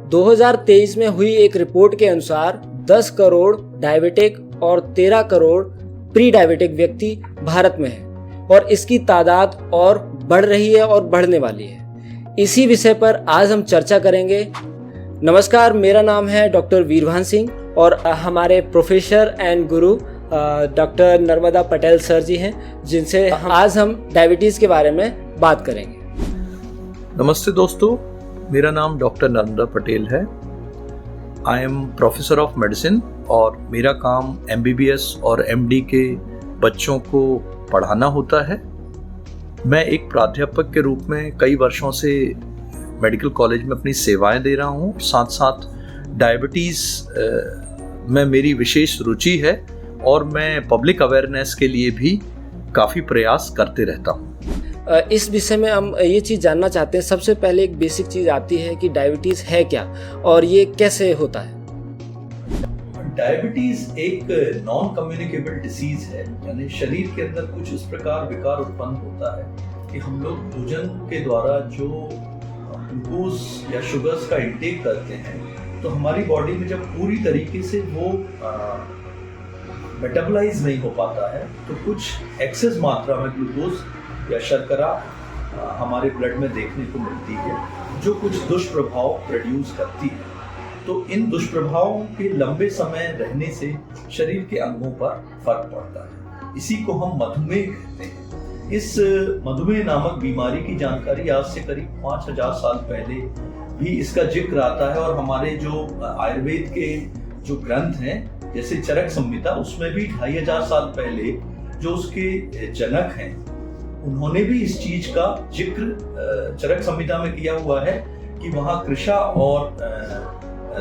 2023 में हुई एक रिपोर्ट के अनुसार 10 करोड़ डायबिटिक और 13 करोड़ प्री डायबिटिक व्यक्ति भारत में हैं और इसकी तादाद और बढ़ रही है और बढ़ने वाली है। इसी विषय पर आज हम चर्चा करेंगे। नमस्कार, मेरा नाम है डॉक्टर वीरभान सिंह और हमारे professor and Guru doctor Narmada Patel sir जी हैं, जिनसे आज हम डायबिटीज़ के बारे में बात करेंगे। नमस्ते दोस्तों, मेरा नाम डॉक्टर नर्मदा पटेल है। I am professor of medicine और मेरा काम MBBS और MD के बच्चों को पढ़ाना होता है। मैं एक प्राध्यापक के रूप में कई वर्षों से मेडिकल कॉलेज में अपनी सेवाएं दे रहा हूँ। साथ साथ डायबिटीज़ में मेरी विशेष रुचि है और मैं पब्लिक अवेयरनेस के लिए भी काफ़ी प्रयास करते रहता हूँ। इस विषय में हम ये चीज़ जानना चाहते हैं। सबसे पहले एक बेसिक चीज़ आती है कि डायबिटीज़ है क्या और ये कैसे होता है। डायबिटीज एक नॉन कम्युनिकेबल डिसीज है, यानी शरीर के अंदर कुछ इस प्रकार विकार उत्पन्न होता है कि हम लोग भोजन के द्वारा जो ग्लूकोज या शुगर्स का इंटेक करते हैं तो हमारी बॉडी में जब पूरी तरीके से वो मेटाबोलाइज नहीं हो पाता है तो कुछ एक्सेस मात्रा में ग्लूकोज या शर्करा हमारे ब्लड में देखने को मिलती है, जो कुछ दुष्प्रभाव प्रोड्यूस करती है। तो इन दुष्प्रभावों के लंबे समय रहने से शरीर के अंगों पर फर्क पड़ता है। इसी को हम मधुमेह कहते हैं। इस मधुमेह नामक बीमारी की जानकारी आज से करीब 5000 साल पहले भी इसका जिक्र आता है और हमारे जो आयुर्वेद के जो ग्रंथ हैं जैसे चरक संहिता, उसमें भी 2500 साल पहले जो उसके जनक हैं उन्होंने भी इस चीज का जिक्र चरक संहिता में किया हुआ है कि वहाँ कृशा और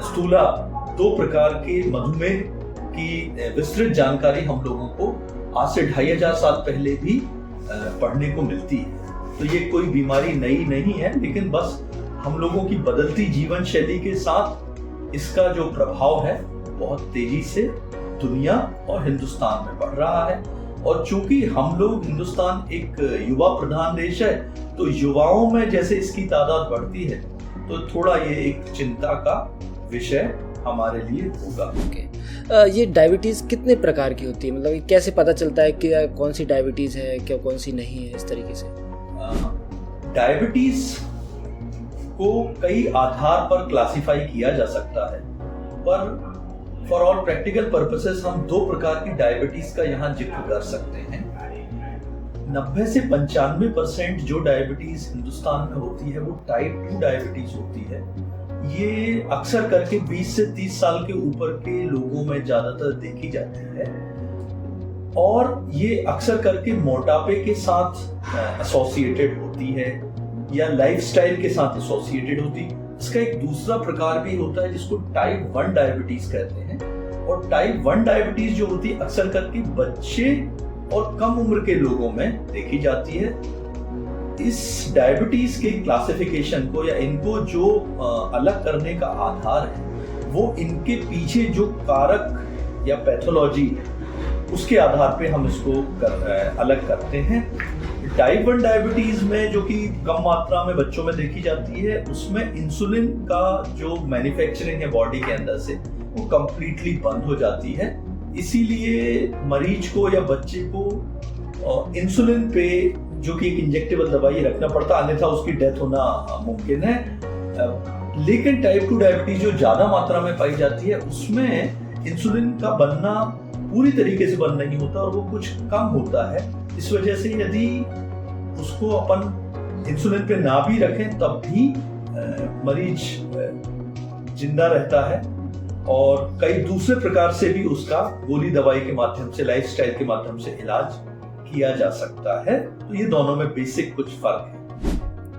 स्थूला दो प्रकार के मधुमेह की विस्तृत जानकारी हम लोगों को आज से 2500 साल पहले भी पढ़ने को मिलती है। तो ये कोई बीमारी नई नहीं है, लेकिन बस हम लोगों की बदलती जीवन शैली के साथ इसका जो प्रभाव है बहुत तेजी से दुनिया और हिंदुस्तान में बढ़ रहा है। और चूंकि हम लोग हिंदुस्तान एक युवा प्रधान देश है तो युवाओं में जैसे इसकी तादाद बढ़ती है तो थोड़ा ये एक चिंता का विषय हमारे लिए होगा। ये डायबिटीज़ कितने प्रकार की होती है, मतलब कैसे पता चलता है कि कौन सी डायबिटीज़ है, क्या कौन सी नहीं है, इस तरीके से? डायबिटीज को कई आधार पर क्लासिफाई किया जा सकता है, पर फॉर ऑल प्रैक्टिकल पर्पसेस हम दो प्रकार की डायबिटीज का यहाँ जिक्र कर सकते हैं। 90 से 95% जो डायबिटीज हिंदुस्तान में होती है वो टाइप 2 डायबिटीज होती है। ये अक्सर करके 20 से 30 साल के ऊपर के लोगों में ज्यादातर देखी जाती है और ये अक्सर करके मोटापे के साथ एसोसिएटेड होती है या लाइफस्टाइल के साथ एसोसिएटेड होती है। इसका एक दूसरा प्रकार भी होता है जिसको टाइप 1 डायबिटीज कहते हैं। और टाइप 1 डायबिटीज जो होती है अक्सर करके बच्चे और कम उम्र के लोगों में देखी जाती है। इस डायबिटीज के क्लासिफिकेशन को या इनको जो अलग करने का आधार है वो इनके पीछे जो कारक या पैथोलॉजी है उसके आधार पे हम इसको अलग करते हैं। टाइप 1 डायबिटीज में जो कि कम मात्रा में बच्चों में देखी जाती है उसमें इंसुलिन का जो मैन्युफैक्चरिंग है बॉडी के अंदर से वो कंप्लीटली बंद हो जाती है। इसीलिए मरीज को या बच्चे को इंसुलिन पे जो कि एक इंजेक्टेबल दवाई रखना पड़ता, अन्यथा उसकी डेथ होना मुमकिन है। लेकिन टाइप 2 डायबिटीज जो ज्यादा मात्रा में पाई जाती है उसमें इंसुलिन का बनना पूरी तरीके से बंद नहीं होता और वो कुछ कम होता है। इस वजह से यदि उसको अपन इंसुलिन पे ना भी रखें तब भी मरीज जिंदा रहता है और कई दूसरे प्रकार से भी उसका गोली दवाई के माध्यम से, लाइफस्टाइल के माध्यम से इलाज किया जा सकता है। तो ये दोनों में बेसिक कुछ फर्क है।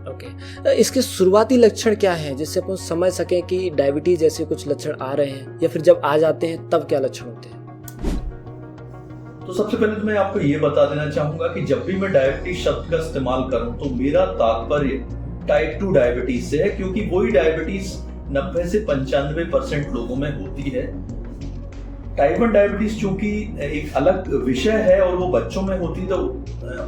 ओके, इसके शुरुआती लक्षण क्या हैं जिससे अपन समझ सकें कि डायबिटीज जैसे कुछ लक्षण आ रहे हैं या फिर जब आ जाते हैं तब क्या लक्षण होते हैं? तो सबसे पहले तो मैं आपको ये बता देना चाहूंगा कि जब भी मैं डायबिटीज शब्द का इस्तेमाल करूं तो मेरा तात्पर्य टाइप 2 डायबिटीज से है, क्योंकि वही डायबिटीज 90 से 95% लोगों में होती है। टाइप 1 डायबिटीज चूंकि एक अलग विषय है और वो बच्चों में होती तो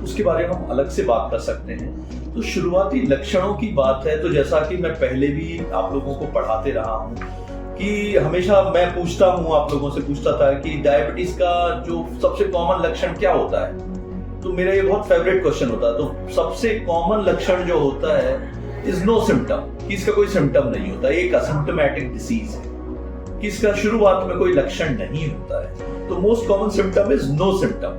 उसके बारे में हम अलग से बात कर सकते हैं। तो शुरुआती लक्षणों की बात है तो जैसा कि मैं पहले भी आप लोगों को पढ़ाते रहा हूँ कि हमेशा मैं पूछता हूँ, आप लोगों से पूछता था कि डायबिटीज का जो सबसे कॉमन लक्षण क्या होता है। तो मेरा ये बहुत फेवरेट क्वेश्चन होता है। तो सबसे कॉमन लक्षण जो होता है इज नो सिम्टम, कि इसका कोई सिम्टम नहीं होता, एक असिम्प्टोमेटिक डिसीज है कि इसका शुरुआत में कोई लक्षण नहीं होता है। तो most common symptom is no symptom,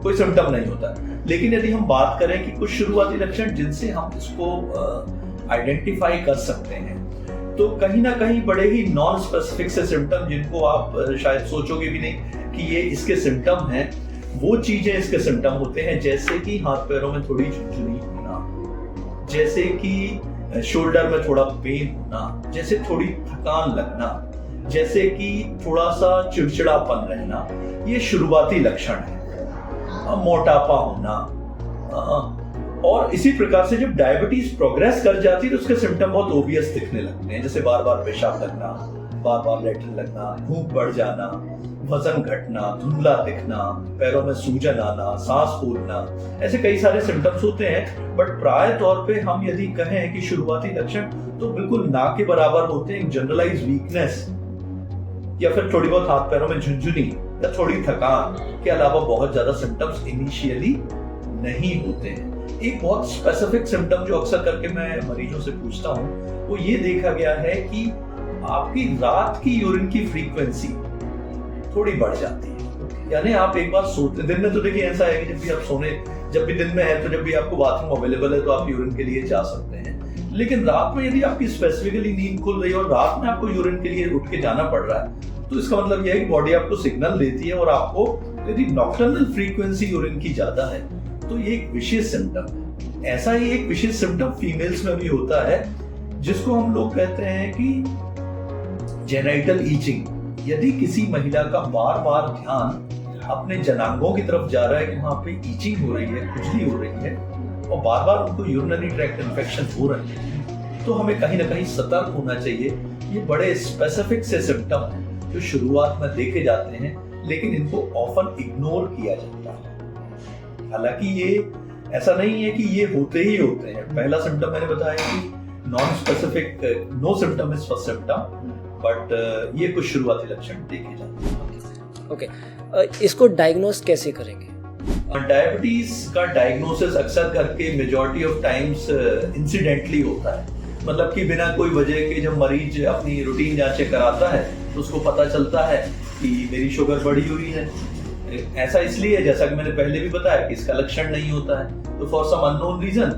कोई सिम्टम नहीं होता। लेकिन यदि हम बात करें कि कुछ शुरुआती लक्षण जिनसे हम इसको आइडेंटिफाई कर सकते हैं, तो कहीं ना कहीं बड़े ही नॉन स्पेसिफिक से सिम्टम जिनको आप शायद सोचोगे भी नहीं कि ये इसके सिम्टम हैं, वो चीजें इसके सिम्टम होते हैं। जैसे कि हाथ पैरों में थोड़ी झुनझुनी होना, जैसे कि शोल्डर में थोड़ा पेन होना, जैसे थोड़ी थकान लगना, जैसे कि थोड़ा सा चिड़चिड़ापन रहना, ये शुरुआती लक्षण है। मोटापा होना, और इसी प्रकार से जब डायबिटीज प्रोग्रेस कर जाती है तो उसके सिम्टम बहुत ओबियस दिखने लगते हैं, जैसे बार बार पेशाब लगना, बार बार लैट्रिन लगना, भूख बढ़ जाना, वजन घटना, धुंधला दिखना, पैरों में सूजन आना, सांस फूलना, ऐसे कई सारे सिम्टम्स होते हैं। बट प्राय तौर पे हम यदि कहें कि शुरुआती लक्षण तो बिल्कुल ना के बराबर होते हैं। जनरलाइज वीकनेस या फिर थोड़ी बहुत हाथ पैरों में झुनझुनी या थोड़ी थकान के अलावा बहुत ज्यादा सिम्टम्स इनिशियली नहीं होते हैं। एक बहुत स्पेसिफिक सिम्टम जो अक्सर करके मैं मरीजों से पूछता हूँ वो ये देखा गया है कि आपकी रात की यूरिन की फ्रीक्वेंसी थोड़ी बढ़ जाती है। यानी आप एक बार सोते, दिन में तो देखिए ऐसा है कि जब भी दिन में है तो जब भी आपको बाथरूम अवेलेबल है तो आप यूरिन के लिए जा सकते हैं। लेकिन रात में यदि आपकी स्पेसिफिकली नींद खुल रही है और रात में आपको यूरिन के लिए उठ के जाना पड़ रहा है, तो इसका मतलब यह है कि बॉडी आपको सिग्नल देती है और आपको यदि नॉक्टर्नल फ्रीक्वेंसी यूरिन की ज्यादा है तो ये एक विशेष सिम्टम है। ऐसा ही एक विशेष सिम्टम फीमेल्स में भी होता है जिसको हम लोग कहते हैं कि जेनाइटल ईचिंग। यदि किसी महिला का बार बार ध्यान अपने जनांगों की तरफ जा रहा है कि वहां पे ईचिंग हो रही है, खुजली हो रही है और बार बार उनको यूरिनरी ट्रैक्ट इन्फेक्शन हो रहे हैं, तो हमें कहीं ना कहीं सतर्क होना चाहिए। ये बड़े स्पेसिफिक से सिम्टम हैं जो शुरुआत में देखे जाते हैं, लेकिन इनको ऑफन इग्नोर किया जाता है। हालांकि ये ऐसा नहीं है कि ये होते ही होते हैं। पहला सिम्टम मैंने बताया कि non specific, no symptom is first symptom, but ये कुछ शुरुआती लक्षण देखे जाते हैं। ओके, इसको डायग्नोस कैसे करेंगे? डायबिटीज का डायग्नोसिस अक्सर करके मेजॉरिटी ऑफ टाइम्स इंसिडेंटली होता है। मतलब कि बिना कोई वजह के जब मरीज अपनी रूटीन जांचें कराता है तो उसको पता चलता है कि मेरी शुगर बढ़ी हुई है। ऐसा इसलिए है, जैसा कि मैंने पहले भी बताया, कि इसका लक्षण नहीं होता है। तो फॉर सम अननोन रीजन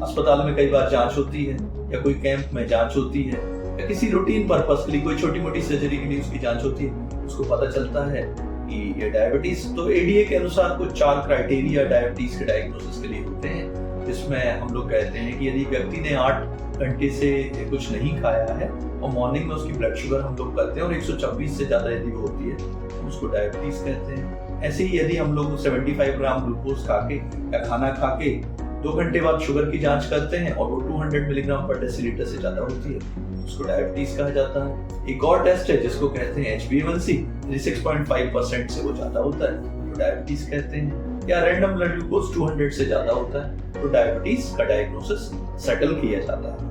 अस्पताल में कई बार जांच होती है या कोई कैंप में जांच होती है या किसी रूटीन पर्पस के लिए कोई छोटी मोटी सर्जरी के लिए उसकी जांच होती है, उसको पता चलता है कि ये डायबिटीज। तो एडीए के अनुसार कुछ 4 क्राइटेरिया डायबिटीज के डायग्नोसिस के लिए होते हैं, जिसमें हम लोग कहते हैं कि यदि व्यक्ति ने 8 घंटे से कुछ नहीं खाया है और मॉर्निंग में उसकी ब्लड शुगर हम लोग करते हैं और 124 से ज्यादा यदि वो होती है तो उसको डायबिटीज कहते हैं। ऐसे ही यदि हम लोग 75 ग्राम ग्लूकोज खा के या खाना खा के 2 घंटे बाद शुगर की जांच करते हैं और वो 200 मिलीग्राम पर डेसीलीटर से ज्यादा होती है, उसको डायबिटीज कहा जाता है। एक और टेस्ट है जिसको कहते हैं HbA1c, 6.5% से वो ज्यादा होता है तो डायबिटीज कहते हैं। या रैंडम ब्लड ग्लूकोज 200 से ज्यादा होता है तो डायबिटीज का डायग्नोसिस सेटल किया जाता है।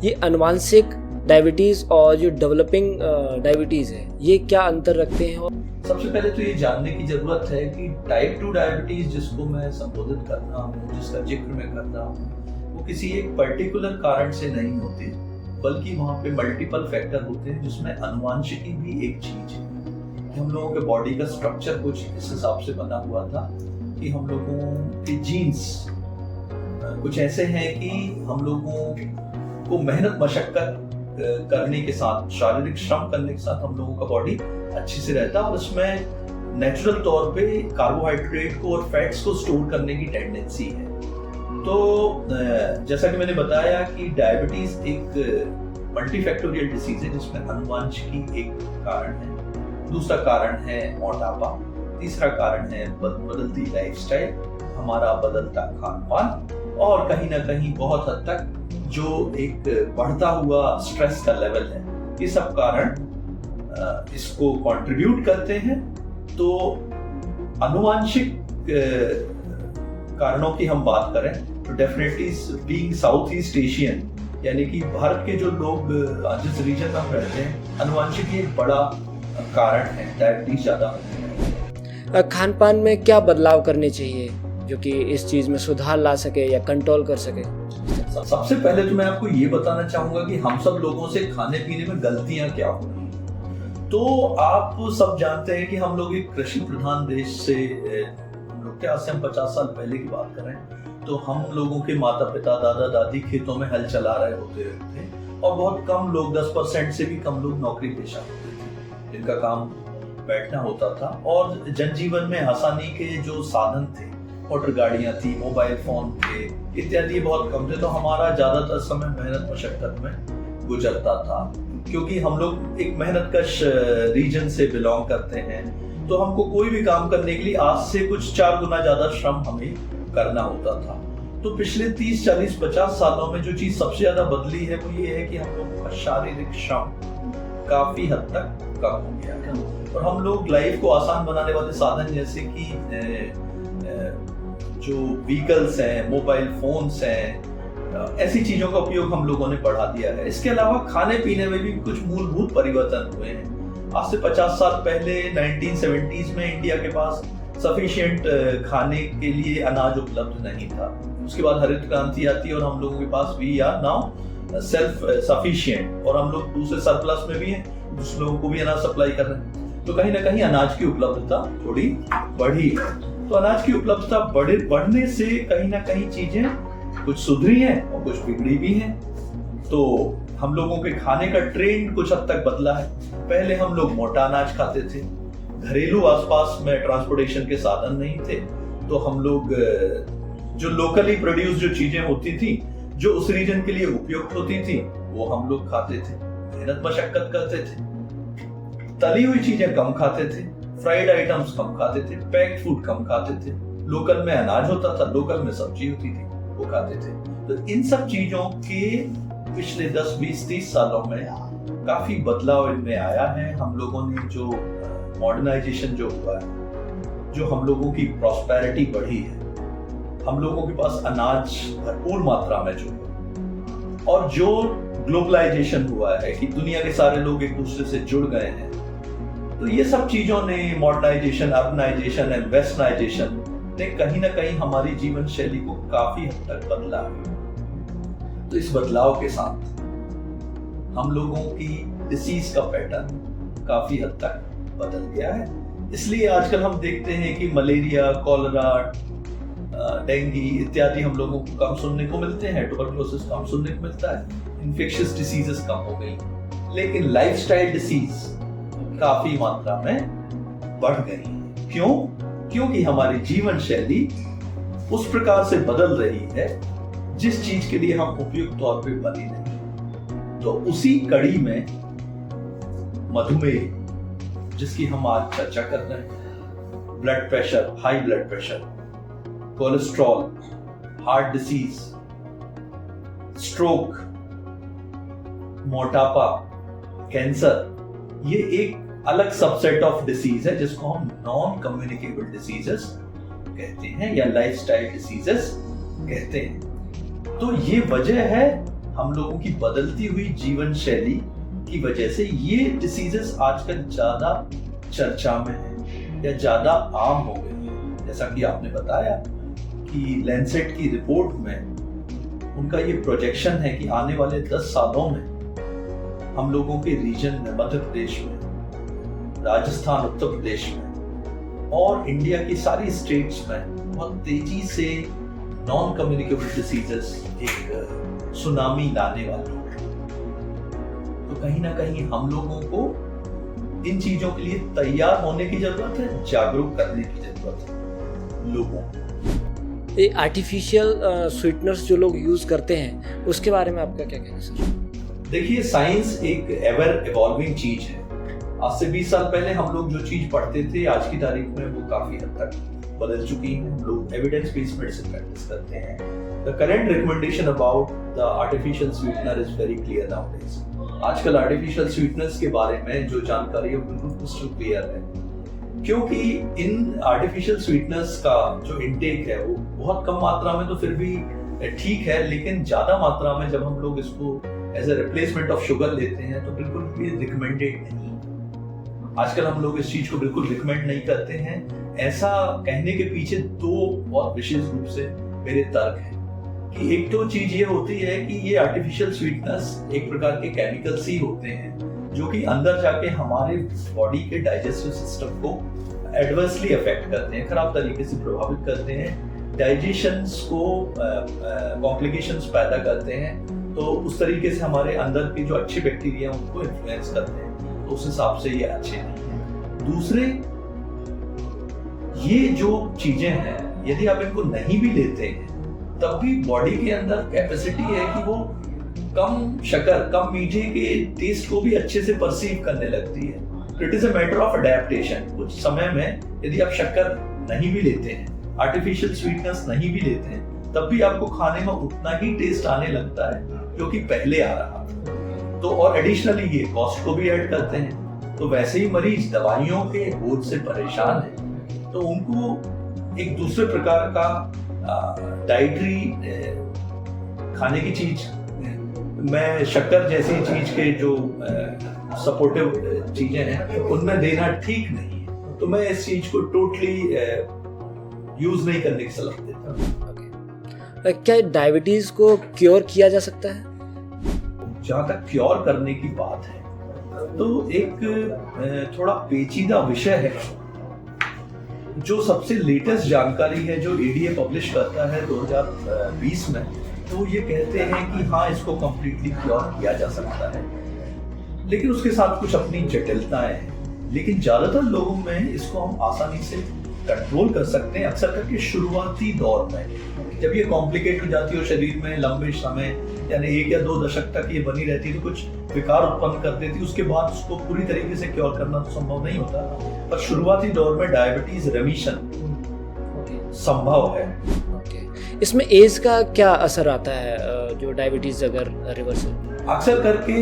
ये अनुवांशिक डायबिटीज और जो डेवलपिंग डायबिटीज है, ये क्या अंतर रखते हैं? सबसे पहले तो ये जानने की जरूरत है कि टाइप 2 डायबिटीज जिसको मैं संबोधित कर रहा हूँ, जिसका जिक्र मैं कर रहा हूँ, वो किसी एक पर्टिकुलर कारण से नहीं होती, बल्कि वहाँ पे मल्टीपल फैक्टर होते हैं, जिसमें अनुवांशिकी भी एक चीज है। कि हम लोगों के बॉडी का स्ट्रक्चर कुछ इस हिसाब से बना हुआ था कि हम लोगों के जीन्स कुछ ऐसे हैं कि हम लोगों को मेहनत मशक्कत करने के साथ, शारीरिक श्रम करने के साथ हम लोगों का बॉडी अच्छे से रहता है और इसमें नेचुरल तौर पे कार्बोहाइड्रेट को और फैट्स को स्टोर करने की टेंडेंसी है। तो जैसा कि मैंने बताया कि डायबिटीज एक मल्टीफैक्टोरियल डिसीज है जिसमें अनुवांशिकी एक कारण है, दूसरा कारण है मोटापा, तीसरा कारण है बदलती लाइफस्टाइल, हमारा बदलता खान पान, और कहीं ना कहीं बहुत हद तक जो एक बढ़ता हुआ स्ट्रेस का लेवल है। ये सब कारण इसको कंट्रीब्यूट करते हैं, तो आनुवांशिक कारणों की हम बात करें तो definitely being south east Asian, यानी कि भारत के जो लोग जिस रीजन में हम रहते हैं, आनुवांशिक एक बड़ा कारण है डायबिटीज ज्यादा होने का। खान पान में क्या बदलाव करने चाहिए जो कि इस चीज में सुधार ला सके या कंट्रोल कर सके? सबसे पहले तो मैं आपको ये बताना चाहूंगा कि हम सब लोगों से खाने पीने में गलतियां क्या हो रही हैं। तो आप सब जानते हैं कि हम लोग एक कृषि प्रधान देश से, हम लोग क्या, आज से हम 50 साल पहले की बात करें तो हम लोगों के माता पिता दादा दादी खेतों में हल चला रहे होते थे, और बहुत कम लोग, 10% से भी कम लोग नौकरी पेशा होते थे जिनका काम बैठना होता था, और जनजीवन में आसानी के जो साधन थे, मोटर गाड़ियां थी, मोबाइल फोन थे इत्यादि, बहुत कम थे। तो हमारा ज्यादातर समय मेहनत मशक्कत में गुजरता था, क्योंकि हम लोग एक मेहनतकश रीजन से बिलोंग करते हैं, तो हमको कोई भी काम करने के लिए आज से कुछ 4 गुना ज्यादा श्रम हमें करना होता था। तो पिछले 30, 40, 50 सालों में जो चीज सबसे ज्यादा बदली है वो ये है कि हम लोगों का शारीरिक श्रम काफी हद तक कम हो गया है, और हम लोग लाइफ को आसान बनाने वाले साधन जैसे कि जो व्हीकल्स हैं, मोबाइल फोन्स हैं, ऐसी चीजों का उपयोग हम लोगों ने बढ़ा दिया है। इसके अलावा खाने पीने में भी कुछ मूलभूत परिवर्तन हुए हैं। आज से 50 साल पहले 1970s में इंडिया के पास सफिशिएंट खाने के लिए अनाज उपलब्ध नहीं था। उसके बाद हरित क्रांति आती है और हम लोगों के पास we are now self sufficient, और हम लोग दूसरे सरप्लस में भी हैं, दूसरे लोगों को भी अनाज सप्लाई कर रहे हैं। तो कहीं ना कहीं अनाज की उपलब्धता थोड़ी बढ़ी है। तो अनाज की उपलब्धता बढ़ने से कहीं ना कहीं चीजें कुछ सुधरी हैं और कुछ बिगड़ी भी हैं। तो हम लोगों के खाने का ट्रेंड कुछ हद तक बदला है। पहले हम लोग मोटा अनाज खाते थे, घरेलू आसपास में ट्रांसपोर्टेशन के साधन नहीं थे, तो हम लोग जो लोकली प्रोड्यूस जो चीजें होती थी, जो उस रीजन के लिए उपयुक्त होती थी, वो हम लोग खाते थे, मेहनत मशक्कत करते थे, तली हुई चीजें कम खाते थे, फ्राइड आइटम्स कम खाते थे, पैक्ड फूड कम खाते थे, लोकल में अनाज होता था, लोकल में सब्जी होती थी, वो खाते थे। तो इन सब चीजों के पिछले 10, 20, 30 सालों में काफी बदलाव इनमें आया है। हम लोगों ने जो मॉडर्नाइजेशन जो हुआ है, जो हम लोगों की प्रॉस्पेरिटी बढ़ी है, हम लोगों के पास अनाज भरपूर मात्रा में जो है, और जो ग्लोबलाइजेशन हुआ है कि दुनिया के सारे लोग एक दूसरे से जुड़ गए हैं, तो ये सब चीजों ने, मॉडर्नाइजेशन, अर्बनाइजेशन एंड वेस्टर्नाइजेशन ने कहीं ना कहीं हमारी जीवन शैली को काफी हद तक बदला है। तो इस बदलाव के साथ हम लोगों की डिसीज का पैटर्न काफी हद तक बदल गया है। इसलिए आजकल हम देखते हैं कि मलेरिया, कॉलरा, डेंगू इत्यादि हम लोगों को कम सुनने को मिलते हैं, ट्यूबरकुलोसिस कम सुनने को मिलता है, इन्फेक्शियस डिसीजेस कम हो गई, लेकिन लाइफस्टाइल डिसीज काफी मात्रा में बढ़ गई है। क्यों? क्योंकि हमारी जीवन शैली उस प्रकार से बदल रही है जिस चीज के लिए हम उपयुक्त तौर पे बने नहीं। तो उसी कड़ी में मधुमेह, जिसकी हम आज चर्चा कर रहे हैं, blood pressure, high blood pressure, cholesterol, heart disease, stroke, मोटापा, कैंसर, ये एक अलग सबसेट ऑफ डिसीज है जिसको हम नॉन कम्युनिकेबल डिसीजेस कहते हैं या लाइफस्टाइल डिसीजेस कहते हैं। तो ये वजह है हम लोगों की बदलती हुई जीवन शैली की वजह से ये डिसीजेस आजकल ज्यादा चर्चा में है या ज्यादा आम हो गई है। जैसा कि आपने बताया कि लैंसेट की रिपोर्ट में उनका ये प्रोजेक्शन है कि आने वाले 10 सालों में हम लोगों के रीजन में, मध्य प्रदेश में, राजस्थान, उत्तर प्रदेश में और इंडिया की सारी स्टेट्स में बहुत तेजी से नॉन कम्युनिकेबल डिसीजेस एक सुनामी लाने वाली है। तो कहीं ना कहीं हम लोगों को इन चीजों के लिए तैयार होने की जरूरत है, जागरूक करने की जरूरत है लोगों को। ये आर्टिफिशियल स्वीटनर्स जो लोग यूज करते हैं, उसके बारे में आपका क्या कहना है सर? देखिए, साइंस एक एवर इवॉल्विंग चीज है। आज से 20 साल पहले हम लोग जो चीज पढ़ते थे, आज की तारीख में वो काफी हद तक बदल चुकी है। हम लोग एविडेंस बेस्ड मेडिसिन प्रैक्टिस करते हैं। The current recommendation about the artificial sweetener is very clear nowadays. आजकल आर्टिफिशियल स्वीटनेस के बारे में जो जानकारी है बिल्कुल क्रिस्टल क्लियर है, क्योंकि इन आर्टिफिशियल स्वीटनेस का जो इंटेक है वो बहुत कम मात्रा में तो फिर भी ठीक है, लेकिन ज्यादा मात्रा में जब हम लोग इसको as a replacement of sugar लेते हैं तो बिल्कुल भी रिकमेंडेड नहीं। आजकल हम लोग इस चीज को बिल्कुल रिकमेंड नहीं करते हैं। ऐसा कहने के पीछे दो बहुत विशेष रूप से मेरे तर्क हैं कि एक तो चीज ये होती है कि ये आर्टिफिशियल स्वीटनेस एक प्रकार के केमिकल्स ही होते हैं जो कि अंदर जाके हमारे बॉडी के डाइजेस्टिव सिस्टम को एडवर्सली अफेक्ट करते हैं, खराब तरीके से प्रभावित करते हैं, डाइजेशंस को कॉम्प्लिकेशंस पैदा करते हैं। तो उस तरीके से हमारे अंदर के जो अच्छे बैक्टीरिया उनको इन्फ्लुएंस करते हैं, तो उस हिसाब से ये अच्छे नहीं है। दूसरे, ये जो चीजें हैं यदि आप इनको नहीं भी लेते हैं तब भी बॉडी के अंदर कैपेसिटी है कि वो कम शक्कर, कम मीठे के टेस्ट को भी अच्छे से परसीव करने लगती है। It is a matter of adaptation. कुछ समय में यदि आप शक्कर नहीं भी लेते हैं, आर्टिफिशियल स्वीटनेस नहीं भी लेते हैं, तब भी आपको खाने में उतना ही टेस्ट आने लगता है जो कि पहले आ रहा था। तो और एडिशनली ये कॉस्ट को भी ऐड करते हैं। तो वैसे ही मरीज दवाइयों के बोझ से परेशान है तो उनको एक दूसरे प्रकार का डाइटरी खाने की चीज में शक्कर जैसी चीज के जो सपोर्टिव चीजें हैं उनमें देना ठीक नहीं है। तो मैं इस चीज को टोटली यूज नहीं करने की सलाह देता हूं। क्या डायबिटीज को क्योर किया जा सकता है? जहां तक क्योर करने की बात है तो एक थोड़ा पेचीदा विषय है। जो सबसे लेटेस्ट जानकारी है जो एडीए पब्लिश करता है 2020 में, तो ये कहते हैं कि हाँ, इसको कंप्लीटली क्योर किया जा सकता है, लेकिन उसके साथ कुछ अपनी जटिलताएं हैं। लेकिन ज्यादातर लोगों में इसको हम आसानी से कंट्रोल कर सकते हैं। अक्सर करके शुरुआती दौर में जब ये कॉम्प्लिकेट हो जाती है और शरीर में लंबे समय यानी 1 या 2 दशक तक ये बनी रहती है तो कुछ विकार उत्पन्न कर देती है, उसके बाद उसको पूरी तरीके से क्योर करना तो संभव नहीं होता। पर शुरुआती दौर में डायबिटीज रेमिशन संभव है। इसमें एज का क्या असर आता है जो डायबिटीज अगर रिवर्सल? अक्सर करके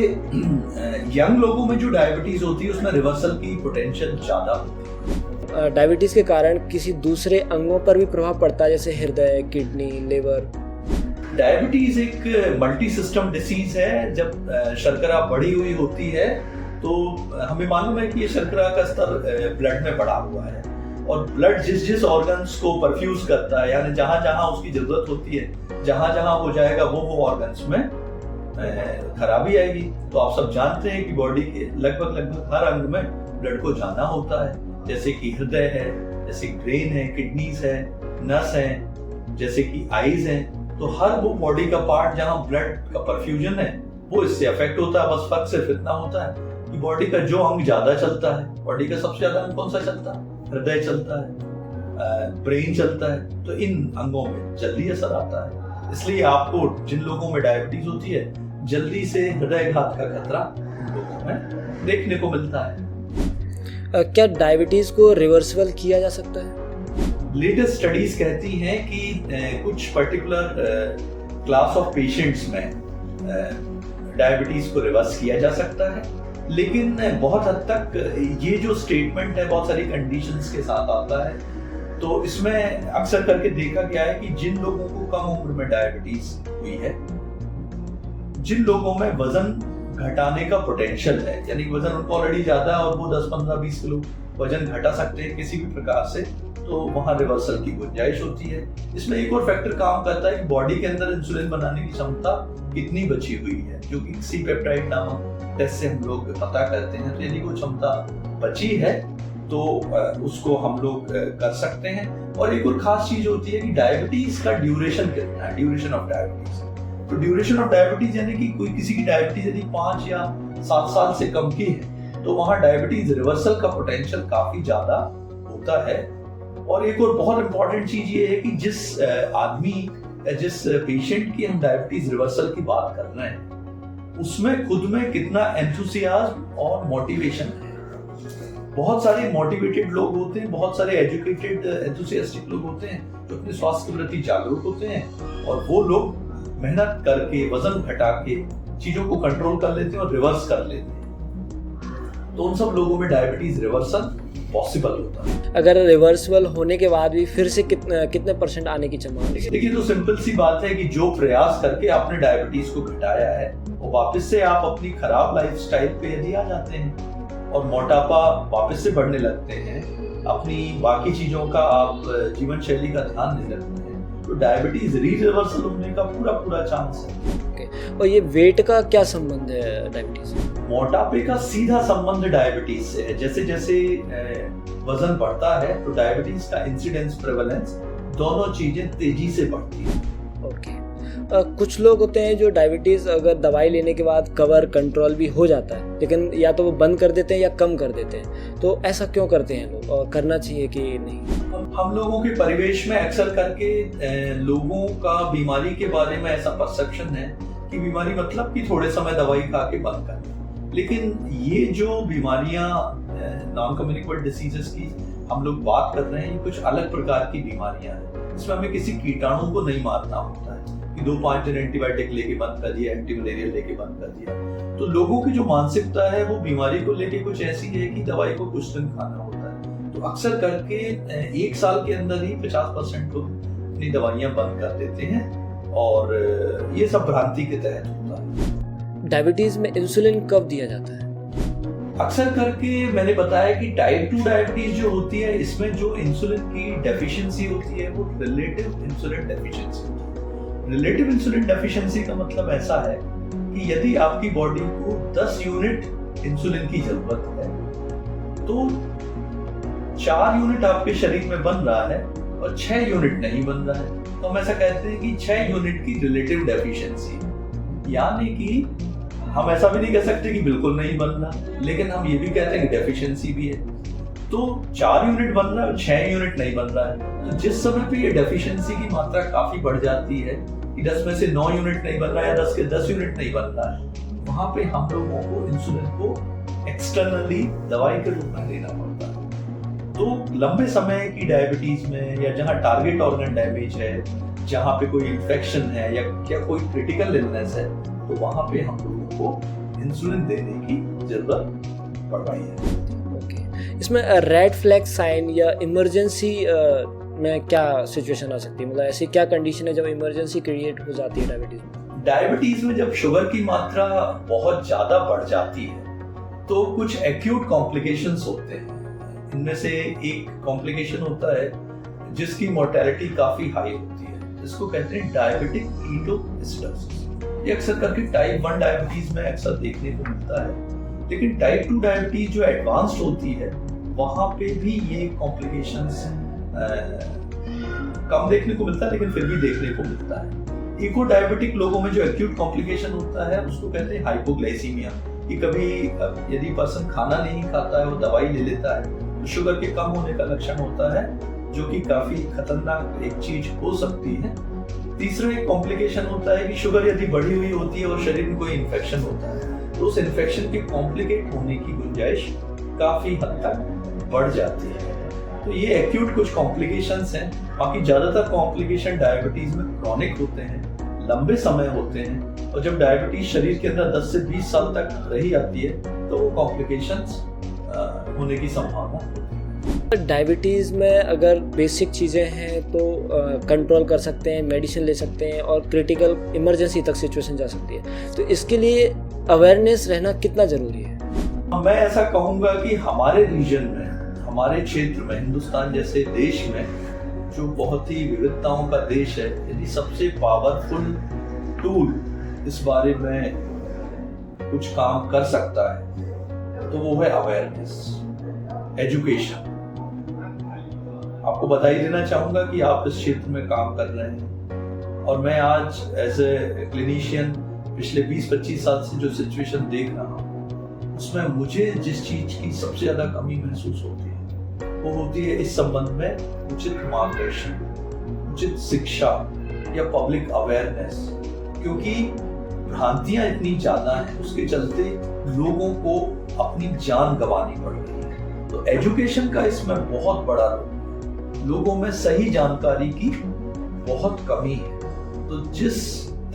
यंग लोगों में जो डायबिटीज होती है उसमें रिवर्सल की पोटेंशियल ज्यादा होती है। डायबिटीज के कारण किसी दूसरे अंगों पर भी प्रभाव पड़ता है, जैसे हृदय, किडनी, लिवर? डायबिटीज एक मल्टी सिस्टम डिसीज है। जब शर्करा बढ़ी हुई होती है तो हमें मालूम है कि ये शर्करा का स्तर ब्लड में बढ़ा हुआ है और ब्लड जिस ऑर्गन्स को परफ्यूज करता है, यानी जहां जहां उसकी जरूरत होती है, जहां जहां हो जाएगा वो ऑर्गन्स में खराबी आएगी। तो आप सब जानते हैं कि बॉडी के लगभग हर अंग में ब्लड को जाना होता है, जैसे कि हृदय है, जैसे ब्रेन है, किडनीज है, नस है, जैसे कि आईज है। तो हर वो बॉडी का पार्ट जहां ब्लड का परफ्यूजन है वो इससे अफेक्ट होता है। बस फर्क सिर्फ इतना होता है कि बॉडी का जो अंग ज्यादा चलता है, बॉडी का सबसे ज्यादा अंग कौन सा चलता है? हृदय चलता है, ब्रेन चलता है। तो इन अंगों में जल्दी असर आता है। इसलिए आपको जिन लोगों में डायबिटीज होती है जल्दी से हृदयघात का खतरा लोगों में देखने को मिलता है। क्या डायबिटीज को रिवर्सिबल किया जा सकता है? लेटेस्ट स्टडीज कहती हैं कि कुछ पर्टिकुलर क्लास ऑफ पेशेंट्स में डायबिटीज को रिवर्स किया जा सकता है, लेकिन बहुत हद तक ये जो स्टेटमेंट है बहुत सारी कंडीशंस के साथ आता है। तो इसमें अक्सर करके देखा गया है कि जिन लोगों को कम उम्र में डायबिटीज हुई है, जिन लोगों में वजन घटाने का पोटेंशियल है, यानी वजन उनको ऑलरेडी ज्यादा है और वो 10, 15, 20 किलो वजन घटा सकते हैं किसी भी प्रकार से, तो वहां रिवर्सल की गुंजाइश होती है। इसमें एक और फैक्टर काम करता है कि बॉडी के अंदर इंसुलिन बनाने की क्षमता कितनी बची हुई है, जो कि सी पेप्टाइड नामक टेस्ट से हम लोग पता करते हैं। तो यदि कोई क्षमता बची है तो उसको हम लोग कर सकते हैं। और एक और खास चीज होती है कि डायबिटीज का ड्यूरेशन कितना है, ड्यूरेशन ऑफ डायबिटीज। तो ड्यूरेशन ऑफ डायबिटीज यानी कि कोई किसी की डायबिटीज यदि 5 या 7 साल से कम की है तो वहां डायबिटीज रिवर्सल का पोटेंशियल काफी ज्यादा होता है। और एक और बहुत इंपॉर्टेंट चीज ये है कि जिस आदमी, जिस पेशेंट की हम डायबिटीज रिवर्सल की बात कर रहे हैं उसमें खुद में कितना एंथुसियाज्म और मोटिवेशन है। बहुत सारे मोटिवेटेड लोग होते हैं, बहुत सारे एजुकेटेड एंथुसियास्टिक लोग होते हैं जो अपने स्वास्थ्य के प्रति जागरूक होते हैं, और वो लोग मेहनत करके वजन घटा के चीजों को कंट्रोल कर लेते हैं और रिवर्स कर लेते हैं, तो उन सब लोगों में डायबिटीज रिवर्सल पॉसिबल होता है। अगर रिवर्सल होने के बाद भी फिर से कितने परसेंट आने की संभावना है? देखिए, तो सिंपल सी बात है कि जो प्रयास करके आपने डायबिटीज को घटाया है वो वापस से आप अपनी खराब लाइफस्टाइल पे यदि आ जाते हैं और मोटापा वापस से बढ़ने लगते हैं, अपनी बाकी चीजों का आप जीवन शैली का ध्यान नहीं रखते हैं, तो डायबिटीज रिवर्सल होने का पूरा चांस है। और ये वेट का क्या संबंध है डायबिटीज? मोटापे का सीधा संबंध डायबिटीज से है। जैसे जैसे वजन बढ़ता है तो डायबिटीज का इंसिडेंस प्रेवलेंस दोनों चीजें तेजी से बढ़ती है। ओके। कुछ लोग होते हैं जो डायबिटीज अगर दवाई लेने के बाद कवर कंट्रोल भी हो जाता है, लेकिन या तो वो बंद कर देते हैं या कम कर देते हैं, तो ऐसा क्यों करते हैं लोग और करना चाहिए कि नहीं? हम लोगों के परिवेश में अक्सर करके लोगों का बीमारी के बारे में ऐसा परसेप्शन है कि बीमारी मतलब कि थोड़े समय दवाई खा के बंद कर, लेकिन ये जो बीमारियां नॉन कम्युनिकेबल डिसीजेस की हम लोग बात कर रहे हैं, ये कुछ अलग प्रकार की बीमारियां हैं। इसमें हमें किसी कीटाणु को नहीं मारना होता है कि 2-5 दिन एंटीबायोटिक लेके बंद कर दिया, एंटी मलेरियल लेके बंद कर दिया। तो लोगों की जो मानसिकता है वो बीमारी को लेके कुछ ऐसी है कि दवाई को कुछ दिन खाना होता है। तो अक्सर करके 1 साल के अंदर ही 50% लोग अपनी दवाइयां बंद कर देते हैं और ये सब भ्रांति के तहत होता है। डायबिटीज में इंसुलिन कब दिया जाता है? अक्सर करके मैंने बताया कि टाइप 2 डायबिटीज जो होती है, इसमें जो इंसुलिन की डेफिशिएंसी होती है वो रिलेटिव इंसुलिन डेफिशिएंसी होती है। रिलेटिव इंसुलिन डेफिशिएंसी का मतलब ऐसा है कि यदि आपकी बॉडी को 10 यूनिट इंसुलिन की जरूरत है तो 4 यूनिट आपके शरीर में बन रहा है और 6 यूनिट नहीं बन रहा है, तो हम ऐसा कहते हैं कि 6 यूनिट की रिलेटिव डेफिशिएंसी। यानी कि हम ऐसा भी नहीं कह सकते कि बिल्कुल नहीं बन रहा, लेकिन हम ये भी कहते हैं कि डेफिशिएंसी भी है। तो 4 यूनिट बन रहा है और 6 यूनिट नहीं बन रहा है। तो जिस समय पे ये डेफिशिएंसी की मात्रा काफी बढ़ जाती है कि 10 में से 9 यूनिट नहीं बन रहा है या 10 के 10 यूनिट नहीं बन रहा है, वहां पे हम लोगों को इंसुलिन को एक्सटर्नली दवाई के रूप में देना पड़ता है। तो लंबे समय की डायबिटीज में या जहाँ टारगेट ऑर्गन डैमेज है, जहाँ पे कोई इन्फेक्शन है या कोई क्रिटिकल इलनेस है, तो वहां पे हम लोगों को इंसुलिन देने की जरूरत पड़ रही है। ओके। इसमें रेड फ्लैग साइन या इमरजेंसी में क्या सिचुएशन आ सकती है? मतलब ऐसी क्या कंडीशन है जब इमरजेंसी क्रिएट हो जाती है डायबिटीज में? डायबिटीज में जब शुगर की मात्रा बहुत ज्यादा बढ़ जाती है तो कुछ एक्यूट कॉम्प्लिकेशंस होते हैं। इनमें से एक कॉम्प्लिकेशन होता है जिसकी मोर्टेलिटी काफी हाई होती है, इसको कहते हैं डायबिटिक कीटोएसिडोसिस। ये अक्सर करके टाइप 1 डायबिटीज में अक्सर देखने को मिलता है, लेकिन टाइप 2 डायबिटीज जो एडवांस्ड होती है वहां पे भी ये कॉम्प्लिकेशंस कम देखने को मिलता है, लेकिन फिर भी देखने को मिलता है। इको डायबिटिक लोगों में जो एक्यूट कॉम्प्लिकेशन होता है उसको कहते हैं हाइपोग्लाइसीमिया, कि कभी यदि पर्सन खाना नहीं खाता है, वो दवाई ले लेता है, तो शुगर के कम होने का लक्षण होता है, जो कि काफी खतरनाक एक चीज हो सकती है। तीसरा एक कॉम्प्लिकेशन होता है कि शुगर यदि बढ़ी हुई होती है और शरीर में कोई इन्फेक्शन होता है, तो उस इन्फेक्शन के कॉम्प्लिकेट होने की गुंजाइश काफी हद तक बढ़ जाती है। तो ये एक्यूट कुछ कॉम्प्लिकेशंस हैं। बाकी ज्यादातर कॉम्प्लिकेशन डायबिटीज में क्रॉनिक होते हैं, लंबे समय होते हैं, और जब डायबिटीज शरीर के अंदर 10 से 20 साल तक रही आती है तो वो कॉम्प्लिकेशंस होने की संभावना होती है। डायबिटीज़ में अगर बेसिक चीज़ें हैं तो कंट्रोल कर सकते हैं, मेडिसिन ले सकते हैं और क्रिटिकल इमरजेंसी तक सिचुएशन जा सकती है, तो इसके लिए अवेयरनेस रहना कितना ज़रूरी है? मैं ऐसा कहूँगा कि हमारे रीजन में, हमारे क्षेत्र में, हिंदुस्तान जैसे देश में जो बहुत ही विविधताओं का देश है, यदि सबसे पावरफुल टूल इस बारे में कुछ काम कर सकता है तो वो है अवेयरनेस, एजुकेशन। आपको बधाई देना चाहूंगा कि आप इस क्षेत्र में काम कर रहे हैं, और मैं आज एज ए क्लिनिशियन पिछले 20-25 साल से जो सिचुएशन देख रहा हूँ, उसमें मुझे जिस चीज की सबसे ज्यादा कमी महसूस होती है वो होती है इस संबंध में उचित मार्गदर्शन, उचित शिक्षा या पब्लिक अवेयरनेस। क्योंकि भ्रांतियां इतनी ज्यादा हैं, उसके चलते लोगों को अपनी जान गंवानी पड़ रही है। तो एजुकेशन का इसमें बहुत बड़ा रोल है। लोगों में सही जानकारी की बहुत कमी है। तो जिस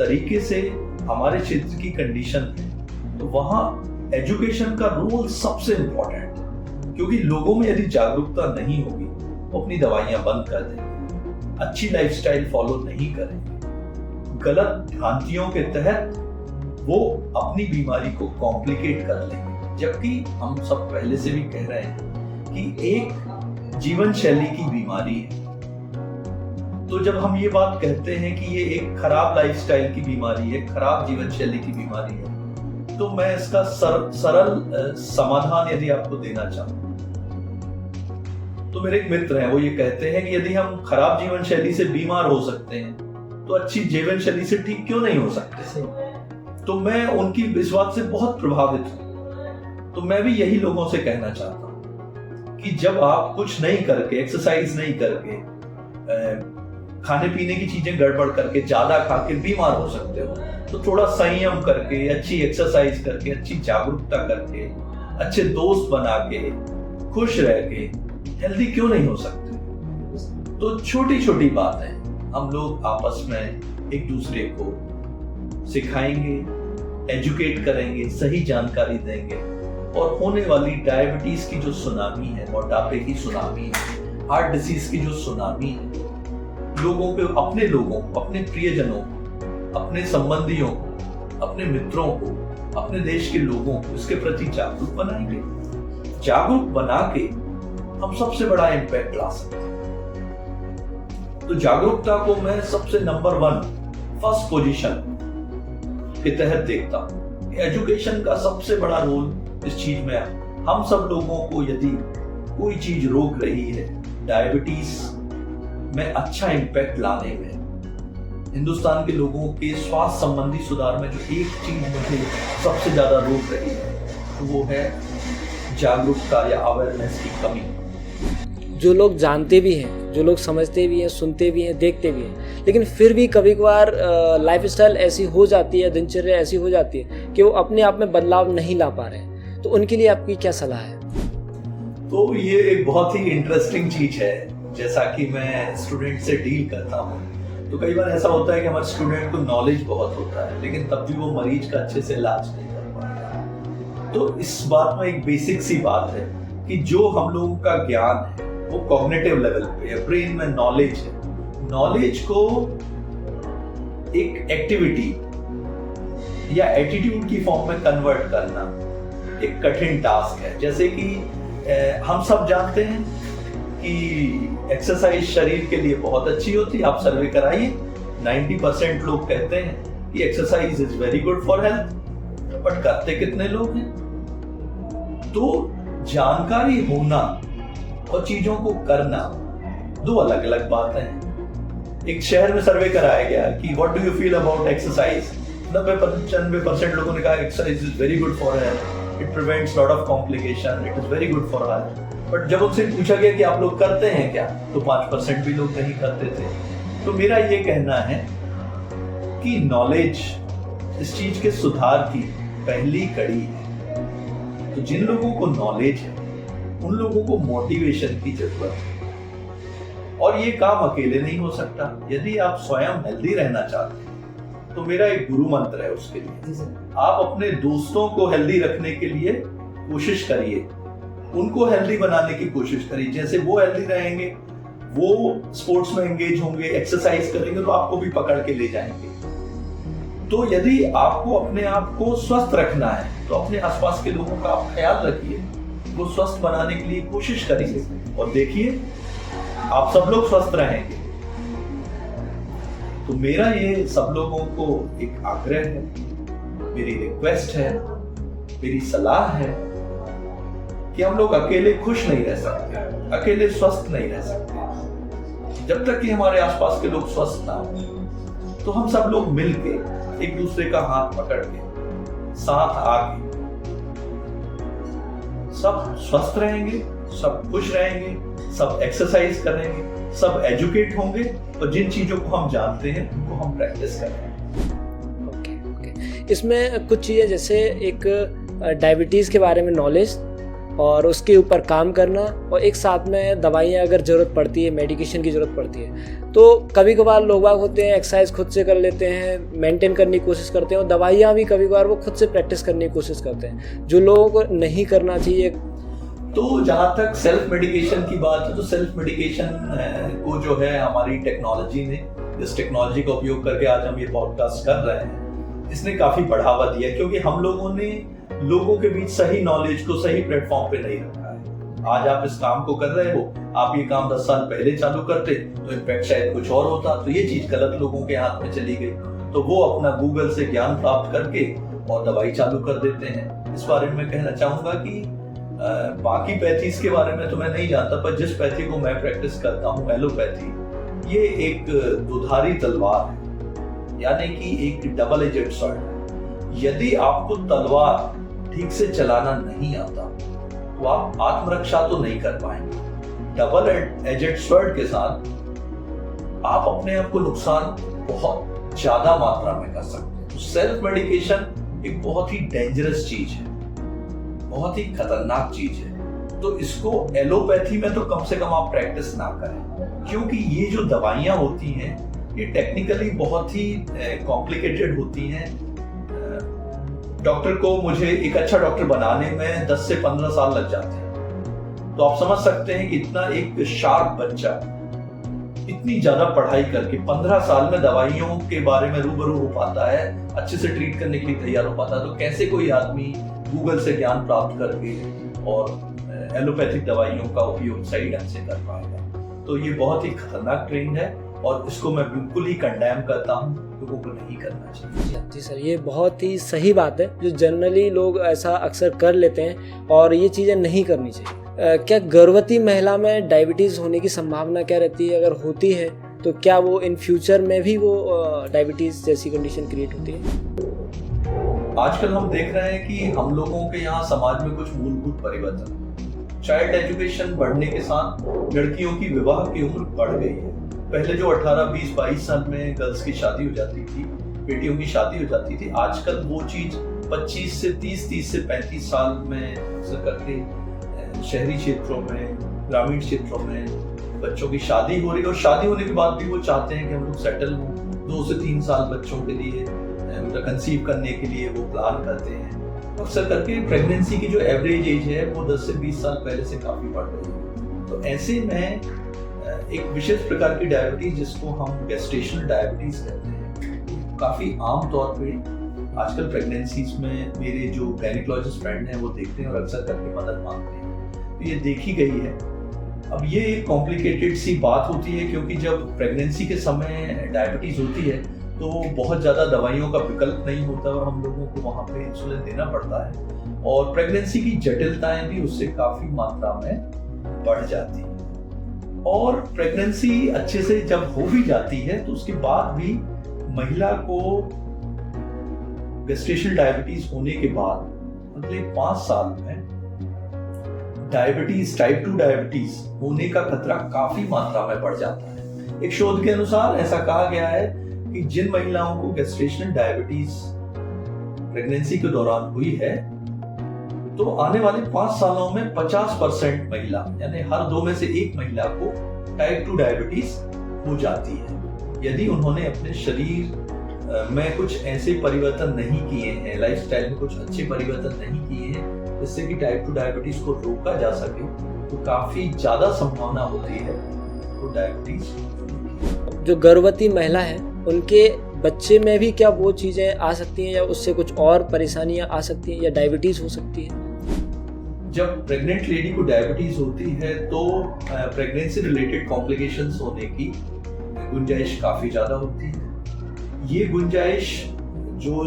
तरीके से हमारे क्षेत्र की कंडीशन है तो वहाँ एजुकेशन का रोल सबसे इम्पोर्टेंट है, क्योंकि लोगों में यदि जागरूकता नहीं होगी वो अपनी दवाइयां बंद कर देंगे, अच्छी लाइफस्टाइल फॉलो नहीं करेंगे, गलत भ्रांतियों के तहत वो अपनी बीमारी को कॉम्प्लिकेट कर लेंगे। जबकि हम सब पहले से भी कह रहे हैं कि एक जीवन शैली की बीमारी है। तो जब हम ये बात कहते हैं कि ये एक खराब लाइफस्टाइल की बीमारी है, खराब जीवन शैली की बीमारी है, तो मैं इसका सरल समाधान यदि आपको देना चाहूं तो मेरे एक मित्र हैं, वो ये कहते हैं कि यदि हम खराब जीवन शैली से बीमार हो सकते हैं तो अच्छी जीवन शैली से ठीक क्यों नहीं हो सकते। तो मैं उनकी इस बात से बहुत प्रभावित हूं। तो मैं भी यही लोगों से कहना चाहता हूं कि जब आप कुछ नहीं करके, एक्सरसाइज नहीं करके, खाने पीने की चीजें गड़बड़ करके, ज्यादा खा के बीमार हो सकते हो, तो थोड़ा संयम करके, अच्छी एक्सरसाइज करके, अच्छी जागरूकता करके, अच्छे दोस्त बना के, खुश रह के हेल्दी क्यों नहीं हो सकते। तो छोटी छोटी बातें हम लोग आपस में एक दूसरे को सिखाएंगे, एजुकेट करेंगे, सही जानकारी देंगे, और होने वाली डायबिटीज की जो सुनामी है, मोटापे की सुनामी है, हार्ट डिसीज की जो सुनामी है, लोगों को, अपने प्रियजनों को, अपने संबंधियों को, अपने मित्रों को, अपने देश के लोगों को इसके प्रति जागरूक बनाएंगे। जागरूक बना के हम सबसे बड़ा इम्पैक्ट ला सकते हैं। तो जागरूकता को मैं सबसे नंबर 1 फर्स्ट पोजीशन के तहत देखता हूं। एजुकेशन का सबसे बड़ा रोल इस चीज में है। हम सब लोगों को यदि कोई चीज रोक रही है डायबिटीज में अच्छा इम्पैक्ट लाने में, हिंदुस्तान के लोगों के स्वास्थ्य संबंधी सुधार में जो एक चीज मुझे सबसे ज्यादा रोक रही है तो वो है जागरूकता या अवेयरनेस की कमी। जो लोग जानते भी हैं, जो लोग समझते भी हैं, सुनते भी हैं, देखते भी हैं, लेकिन फिर भी कभी कभार लाइफस्टाइल ऐसी हो जाती है, दिनचर्या ऐसी हो जाती है कि वो अपने आप में बदलाव नहीं ला पा रहे हैं, तो उनके लिए आपकी क्या सलाह है? तो ये एक बहुत ही इंटरेस्टिंग चीज है। जैसा कि मैं स्टूडेंट से डील करता हूँ तो कई बार ऐसा होता है कि हमारे स्टूडेंट को नॉलेज बहुत होता है, लेकिन तब भी वो मरीज का अच्छे से इलाज नहीं कर पाता। तो इस बात में एक बेसिक सी बात है कि जो हम लोगों का ज्ञान है वो कॉग्निटिव लेवल पे है, ब्रेन में नॉलेज है। नॉलेज को एक एक्टिविटी या एटीट्यूड की फॉर्म में कन्वर्ट करना एक कठिन टास्क है। जैसे कि हम सब जानते हैं कि एक्सरसाइज शरीर के लिए बहुत अच्छी होती है। आप सर्वे कराइए, 90% लोग कहते हैं कि exercise is very good for health, but करते कितने लोग हैं? तो जानकारी होना और चीजों को करना दो अलग अलग बातें हैं। एक शहर में सर्वे कराया गया कि what do you feel about exercise, 90-95% लोगों ने कहा exercise is very good for health, it prevents lot of complication, it is very good for health. But जब उनसे पूछा गया कि आप लोग करते हैं क्या, तो 5% भी लोग नहीं करते थे। तो मेरा ये कहना है कि नॉलेज इस चीज के सुधार की पहली कड़ी है। तो जिन लोगों को नॉलेज है उन लोगों को मोटिवेशन की जरूरत है, और ये काम अकेले नहीं हो सकता। यदि आप स्वयं हेल्दी रहना चाहते हैं तो मेरा एक गुरु मंत्र है उसके लिए, आप अपने दोस्तों को हेल्दी रखने के लिए कोशिश करिए, उनको हेल्दी बनाने की कोशिश करिए। जैसे वो हेल्दी रहेंगे, वो स्पोर्ट्स में एंगेज होंगे, एक्सरसाइज करेंगे, तो आपको भी पकड़ के ले जाएंगे। तो यदि आपको अपने आप को स्वस्थ रखना है तो अपने आसपास के लोगों का आप ख्याल रखिए, वो स्वस्थ बनाने के लिए कोशिश करिए, और देखिए आप सब लोग स्वस्थ रहेंगे। तो मेरा ये सब लोगों को एक आग्रह है, मेरी रिक्वेस्ट है, मेरी सलाह है कि हम लोग अकेले खुश नहीं रह सकते, अकेले स्वस्थ नहीं रह सकते। जब तक कि हमारे आसपास के लोग स्वस्थ ना हो तो हम सब लोग मिलके एक दूसरे का हाथ पकड़ के साथ आके सब स्वस्थ रहेंगे, सब खुश रहेंगे, सब एक्सरसाइज करेंगे, सब एजुकेट होंगे, और जिन चीजों को हम जानते हैं उनको हम प्रैक्टिस करेंगे। ओके। इसमें कुछ चीजें, जैसे एक डायबिटीज के बारे में नॉलेज और उसके ऊपर काम करना, और एक साथ में दवाइयाँ अगर ज़रूरत पड़ती है, मेडिकेशन की ज़रूरत पड़ती है, तो कभी कभार लोग बाग होते हैं एक्सरसाइज खुद से कर लेते हैं, मेंटेन करने की कोशिश करते हैं, और दवाइयाँ भी कभी कभार वो खुद से प्रैक्टिस करने की कोशिश करते हैं, जो लोगों को नहीं करना चाहिए। तो जहाँ तक सेल्फ मेडिकेशन की बात है, तो सेल्फ मेडिकेशन को जो है हमारी टेक्नोलॉजी ने, इस टेक्नोलॉजी का उपयोग करके आज हम ये पॉडकास्ट कर रहे हैं, इसने काफी बढ़ावा दिया, क्योंकि हम लोगों ने लोगों के बीच सही नॉलेज को सही प्लेटफॉर्म पे नहीं रखा है। आज आप इस काम को कर रहे हो, आप ये काम 10 साल पहले चालू करते तो इम्पैक्ट शायद कुछ और होता, तो ये चीज गलत लोगों के हाथ में चली गई, तो वो अपना गूगल से ज्ञान प्राप्त करके और दवाई चालू कर देते हैं। इस बारे में कहना चाहूंगा कि बाकी पैथीज के बारे में तो मैं नहीं जानता, पर जिस पैथी को मैं प्रैक्टिस करता हूँ, एलोपैथी, ये एक दुधारी तलवार है, यानी कि एक डबल एजेड स्वॉर्ड है। यदि आपको तलवार ठीक से चलाना नहीं आता तो आप आत्मरक्षा तो नहीं कर पाएंगे। डबल एजेड स्वॉर्ड के साथ आप अपने आप को नुकसान बहुत ज्यादा मात्रा में कर सकते हैं। तो सेल्फ मेडिकेशन एक बहुत ही डेंजरस चीज है, बहुत ही खतरनाक चीज है। तो इसको एलोपैथी में तो कम से कम आप प्रैक्टिस ना करें, क्योंकि ये जो दवाइयां होती हैं ये टेक्निकली बहुत ही कॉम्प्लिकेटेड होती हैं। डॉक्टर को, मुझे एक अच्छा डॉक्टर बनाने में 10 से 15 साल लग जाते हैं। तो आप समझ सकते हैं कि इतना एक शार्प बच्चा इतनी ज्यादा पढ़ाई करके 15 साल में दवाइयों के बारे में रूबरू हो पाता है, अच्छे से ट्रीट करने के लिए तैयार हो पाता है, तो कैसे कोई आदमी गूगल से ज्ञान प्राप्त करके और एलोपैथिक दवाइयों का उपयोग सही ढंग से कर पाएगा। तो ये बहुत ही खतरनाक ट्रेंड है और इसको मैं बिल्कुल ही कंडेम करता हूँ, लोगों को नहीं करना चाहिए। जी सर, ये बहुत ही सही बात है, जो जनरली लोग ऐसा अक्सर कर लेते हैं और ये चीज़ें नहीं करनी चाहिए। क्या गर्भवती महिला में डायबिटीज़ होने की संभावना क्या रहती है? अगर होती है तो क्या वो इन फ्यूचर में भी वो डायबिटीज़ जैसी कंडीशन क्रिएट होती है? आजकल हम देख रहे हैं कि हम लोगों के यहाँ समाज में कुछ मूलभूत परिवर्तन, चाइल्ड एजुकेशन बढ़ने के साथ लड़कियों की विवाह की उम्र बढ़ गई है। पहले जो 18, 20, 22 साल में गर्ल्स की शादी हो जाती थी, बेटियों की शादी हो जाती थी, आजकल वो चीज 25 से 30, 30 से 35 साल में अक्सर करके शहरी क्षेत्रों में, ग्रामीण क्षेत्रों में बच्चों की शादी हो रही है। और शादी होने के बाद भी वो चाहते हैं कि हम लोग सेटल हों, 2 से 3 साल बच्चों के लिए, मतलब कंसीव करने के लिए वो प्लान करते हैं। अक्सर करके प्रेगनेंसी की जो एवरेज एज है वो 10 से 20 साल पहले से काफी बढ़ रही है। तो ऐसे में एक विशेष प्रकार की डायबिटीज, जिसको हम गेस्टेशनल डायबिटीज कहते हैं, काफी आम तौर पे आजकल प्रेगनेंसीज में मेरे जो गायनिकोलॉजिस्ट फ्रेंड हैं वो देखते हैं और अक्सर करके मदद मांगते हैं। तो ये देखी गई है। अब ये एक कॉम्प्लिकेटेड सी बात होती है, क्योंकि जब प्रेगनेंसी के समय डायबिटीज होती है तो बहुत ज्यादा दवाइयों का विकल्प नहीं होता और हम लोगों को वहां पे इंसुलिन देना पड़ता है, और प्रेगनेंसी की जटिलताएं भी उससे काफी मात्रा में बढ़ जाती है। और प्रेगनेंसी अच्छे से जब हो भी जाती है तो उसके बाद भी महिला को गेस्टेशनल डायबिटीज होने के बाद अगले 5 साल में डायबिटीज, टाइप 2 डायबिटीज होने का खतरा काफी मात्रा में बढ़ जाता है। एक शोध के अनुसार ऐसा कहा गया है कि जिन महिलाओं को गेस्टेशनल डायबिटीज प्रेगनेंसी के दौरान हुई है, तो आने वाले 5 सालों में 50% महिला, यानी हर 2 में से 1 महिला को टाइप 2 डायबिटीज हो जाती है, यदि उन्होंने अपने शरीर में कुछ ऐसे परिवर्तन नहीं किए हैं, लाइफस्टाइल में कुछ अच्छे परिवर्तन नहीं किए हैं जिससे कि टाइप 2 डायबिटीज को रोका जा सके। तो काफी ज्यादा संभावना होती है तो डायबिटीज। जो गर्भवती महिला है उनके बच्चे में भी क्या वो चीजें आ सकती हैं, या उससे कुछ और परेशानियां आ सकती हैं, या डायबिटीज हो सकती है? जब प्रेग्नेंट लेडी को डायबिटीज होती है तो प्रेगनेंसी रिलेटेड कॉम्प्लिकेशंस होने की गुंजाइश काफी ज्यादा होती है। ये गुंजाइश जो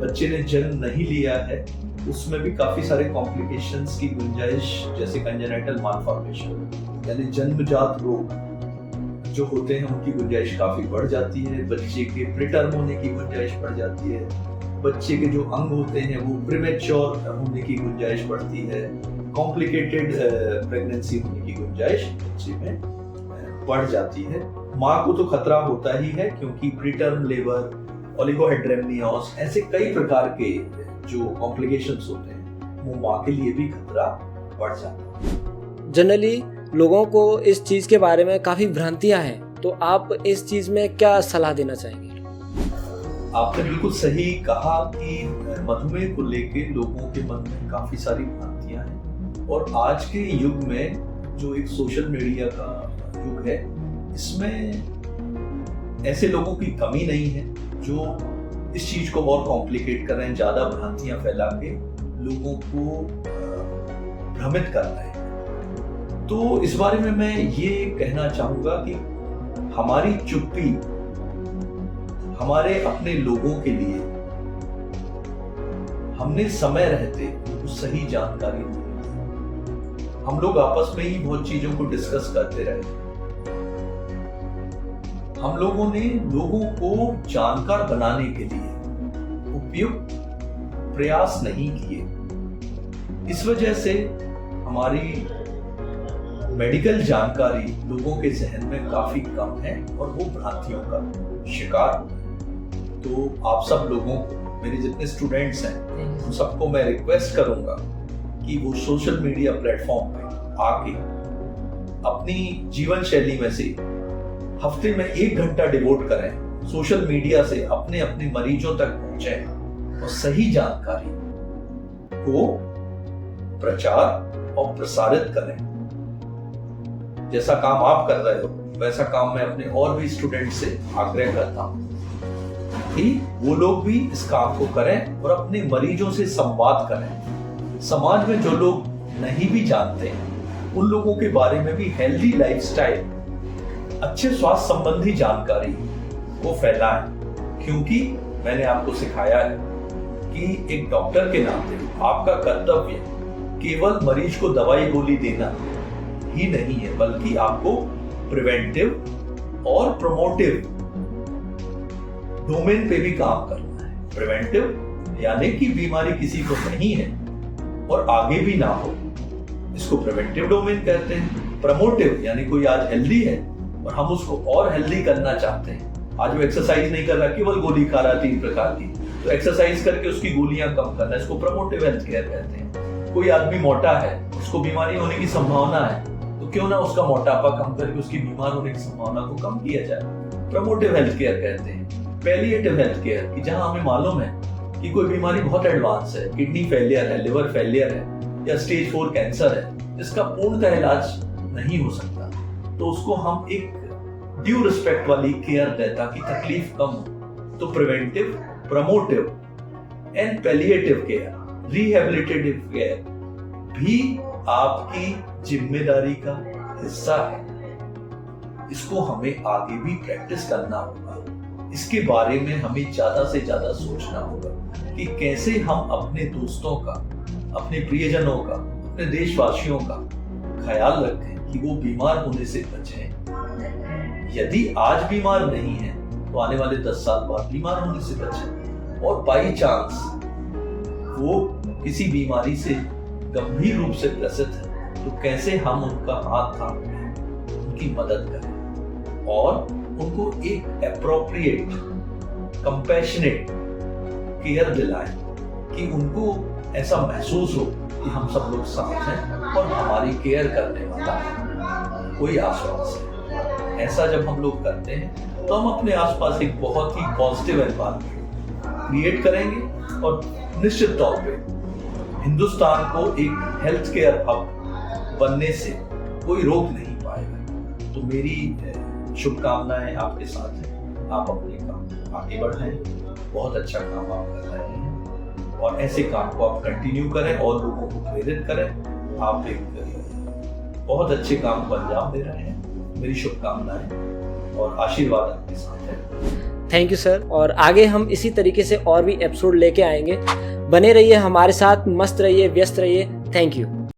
बच्चे ने जन्म नहीं लिया है उसमें भी काफी सारे कॉम्प्लिकेशंस की गुंजाइश, जैसे कंजेनिटल मालफॉर्मेशन यानी जन्मजात रोग जो होते हैं उनकी गुंजाइश काफी बढ़ जाती है। बच्चे के प्रीटर्म होने की गुंजाइश बढ़ जाती है। बच्चे के जो अंग होते हैं वो प्रीमेच्योर होने की गुंजाइश बढ़ती है। कॉम्प्लिकेटेड प्रेगनेंसी होने की गुंजाइश बच्चे में बढ़ जाती है। माँ को तो खतरा होता ही है, क्योंकि प्रीटर्म लेबर, ओलिगोहेड्रेमनियोस, ऐसे कई प्रकार के जो कॉम्प्लिकेशंस होते हैं वो माँ के लिए भी खतरा बढ़ जाता है। जनरली लोगों को इस चीज़ के बारे में काफ़ी भ्रांतियां हैं तो आप इस चीज़ में क्या सलाह देना चाहेंगे? आपने बिल्कुल सही कहा कि मधुमेह को लेके लोगों के मन में काफी सारी भ्रांतियां हैं, और आज के युग में जो एक सोशल मीडिया का युग है, इसमें ऐसे लोगों की कमी नहीं है जो इस चीज को और कॉम्प्लिकेट कर रहे हैं, ज्यादा भ्रांतियां फैला के लोगों को भ्रमित कर रहे हैं। तो इस बारे में मैं ये कहना चाहूंगा कि हमारी चुप्पी हमारे अपने लोगों के लिए, हमने समय रहते उनको सही जानकारी नहीं दी। हम लोग आपस में ही बहुत चीजों को डिस्कस करते रहे। हम लोगों ने लोगों को जानकार बनाने के लिए उपयुक्त प्रयास नहीं किए। इस वजह से हमारी मेडिकल जानकारी लोगों के जहन में काफी कम है और वो भ्रांतियों का शिकार हो। तो आप सब लोगों को, मेरे जितने स्टूडेंट्स हैं, उन सबको मैं रिक्वेस्ट करूंगा कि वो सोशल मीडिया प्लेटफॉर्म पे आके अपनी जीवन शैली में से हफ्ते में 1 घंटा डिवोट करें, सोशल मीडिया से अपने अपने मरीजों तक पहुंचें और सही जानकारी को प्रचार और प्रसारित करें। जैसा काम आप कर रहे हो वैसा काम मैं अपने और भी स्टूडेंट से आग्रह करता हूं कि वो लोग भी इस काम को करें और अपने मरीजों से संवाद करें। समाज में जो लोग नहीं भी जानते उन लोगों के बारे में भी हेल्दी लाइफस्टाइल, अच्छे स्वास्थ्य संबंधी जानकारी को फैलाएं, क्योंकि मैंने आपको सिखाया है कि एक डॉक्टर के नाते आपका कर्तव्य केवल मरीज को दवाई गोली देना ही नहीं है, बल्कि आपको प्रिवेंटिव और प्रमोटिव डोमेन पे भी काम करना है। प्रिवेंटिव यानी कि बीमारी किसी को नहीं है और आगे भी ना हो, इसको प्रिवेंटिव डोमेन कहते हैं। प्रमोटिव यानी कोई आज हेल्दी है और हम उसको और हेल्दी करना चाहते हैं। आज वो एक्सरसाइज नहीं कर रहा, केवल गोली खा रहा 3 प्रकार की, तो एक्सरसाइज करके उसकी गोलियां कम करना, इसको प्रमोटिव हेल्थ केयर कहते हैं। कोई आदमी मोटा है, उसको बीमारी होने की संभावना है, तो क्यों ना उसका मोटापा कम करके उसकी बीमार होने की संभावना को कम किया जाए, प्रोमोटिव हेल्थ केयर कहते हैं। पैलिएटिव हेल्थ केयर कि जहां हमें मालूम है कि कोई बीमारी बहुत एडवांस है, किडनी फेलियर है, लिवर फेलियर है या स्टेज 4 कैंसर है, जिसका पूर्णतः इलाज नहीं हो सकता, तो उसको हम एक ड्यू रिस्पेक्ट वाली केयर दें ताकि तकलीफ कम हो। तो preventive, promotive and palliative care, rehabilitative care भी आपकी जिम्मेदारी का हिस्सा है। इसको हमें आगे भी प्रैक्टिस करना होगा। इसके बारे में हमें ज्यादा से ज्यादा सोचना होगा कि कैसे हम अपने दोस्तों का, अपने प्रियजनों का, अपने देशवासियों का ख्याल रखें कि वो बीमार होने से बचें। यदि आज बीमार नहीं है तो आने वाले 10 साल बाद बीमार होने से बचें, और बाई चांस वो किसी बीमारी से गंभीर रूप से ग्रसित है तो कैसे हम उनका हाथ थाम के उनकी मदद करें और उनको एक एप्रोप्रिएट कंपैशनेट केयर दिलाएं कि उनको ऐसा महसूस हो कि हम सब लोग साथ हैं और हमारी केयर करने वाला कोई आसपास है। ऐसा जब हम लोग करते हैं तो हम अपने आसपास एक बहुत ही पॉजिटिव एनवायरनमेंट क्रिएट करेंगे और निश्चित तौर पे हिंदुस्तान को एक हेल्थ केयर हब बनने से कोई रोक नहीं पाएगा। तो मेरी शुभकामनाएं आपके साथ हैं। आप अपने काम आगे बढ़ाएं, बहुत अच्छा काम आप कर रहे हैं और ऐसे काम को आप कंटिन्यू करें और लोगों को प्रेरित करें। आप एक बहुत अच्छे काम को अंजाम दे रहे हैं। मेरी शुभकामनाएं और आशीर्वाद आपके साथ है। Thank you sir. और आगे हम इसी तरीके से और भी एपिसोड लेके आएंगे। बने रहिए हमारे साथ, मस्त रहिए, व्यस्त रहिए। Thank you.